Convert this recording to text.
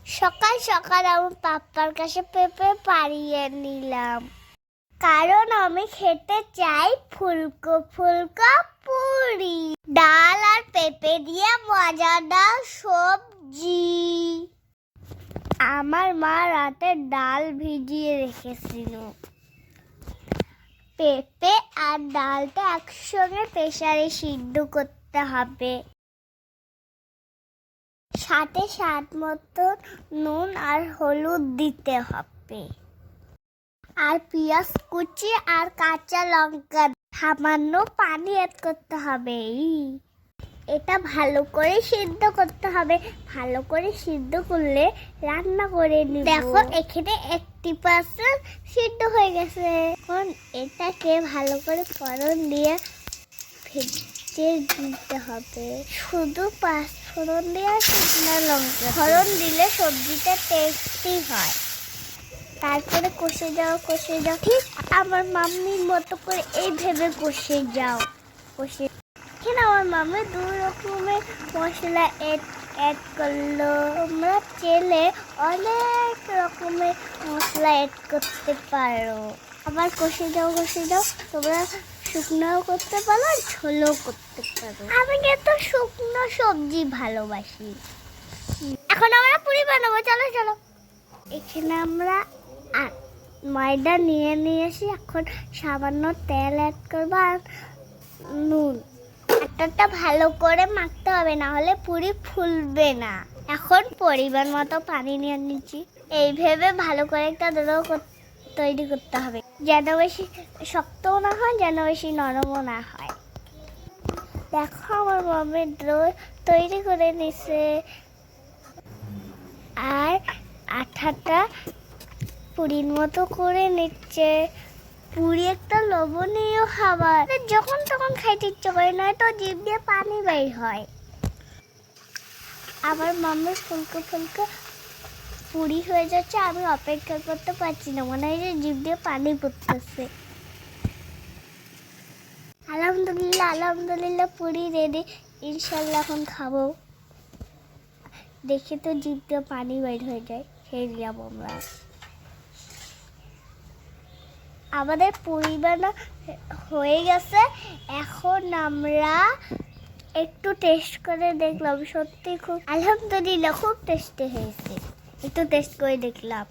সকাল সকাল আমি পাপ্পার কাছে পেঁপে পাড়িয়ে নিলাম, কারণ আমি খেতে চাই ফুলকো ফুলকো পুরি, ডাল আর পেঁপে দিয়ে মজাদার সবজি। আমার মা রাতে ডাল ভিজিয়ে রেখেছিল। পেঁপে আর ডালটা একসঙ্গে প্রেসারে সিদ্ধ করতে হবে, সাথে স্বাদ মতো নুন আর হলুদ দিতে হবে, আর পেঁয়াজ কুচি আর কাঁচা লঙ্কা সামান্য পানি অ্যাড করতে হবে। এটা ভালো করে সিদ্ধ করতে হবে। ভালো করে সিদ্ধ করলে রান্না করে নিব। দেখো এখানে 80% সিদ্ধ হয়ে গেছে। এখন এটাকে ভালো করে ফোড়ন দিয়ে ভেজে দিতে হবে। শুধু পাঁচফোড়ন দিয়ে শুকনো লঙ্কা ফোড়ন দিলে সবজিটা টেস্টি হয়। তারপরে কষে যাও ঠিক আমার মাম্মির মতো করে এই ভেবে কষে যাও। এখানে আমার মাম্মি 2 রকমের মশলা অ্যাড করলো। তোমরা চাইলে অনেক রকমের মশলা অ্যাড করতে পারো। আবার কষে যাও তোমরা শুকনোও করতে পারো, ঝোলও করতে পারো। আমি কিন্তু শুকনো সবজি ভালোবাসি। এখন আমরা পুরি বানাবো, চলো। এখানে আমরা ময়দা নিয়ে নিয়েছি। এখন সামান্য তেল অ্যাড করবো আর নুন। আটাটা ভালো করে মাখতে হবে, না হলে পুরি ফুলবে না। এখন পরিমাণ মতো পানি নিয়ে নিচ্ছি। এই ভেবে ভালো করে একটা ডো তৈরি করতে হবে, যেন বেশি শক্তও না হয়, যেন বেশি নরমও না হয়। দেখো আমার মামের ডো তৈরি করে নিছে, আর আঠাটা পুরির মতো করে নিচ্ছে। পুরি একটা লবণীয় খাবার, যখন তখন খাইতে ইচ্ছে করে, নয়তো জিভ দিয়ে পানি বের হয়। আবার মাম্মির ফুলকো পুরি হয়ে যাচ্ছে। আমি অপেক্ষা করতে পারছি না, মনে হয় যে জিভ দিয়ে পানি পড়তেছে। আলহামদুলিল্লাহ পুরি রেডি। ইনশাল্লাহ এখন খাবো। দেখে তো জিভ দিয়ে পানি বের হয়ে যায়, খেয়ে যাবো আমরা। আমাদের পুরি বানা হয়ে গেছে। এখন আমরা একটু টেস্ট করে দেখলাম, সত্যি খুব আলহামদুলিল্লাহ খুব টেস্টি হয়েছে। একটু টেস্ট করে দেখলাম।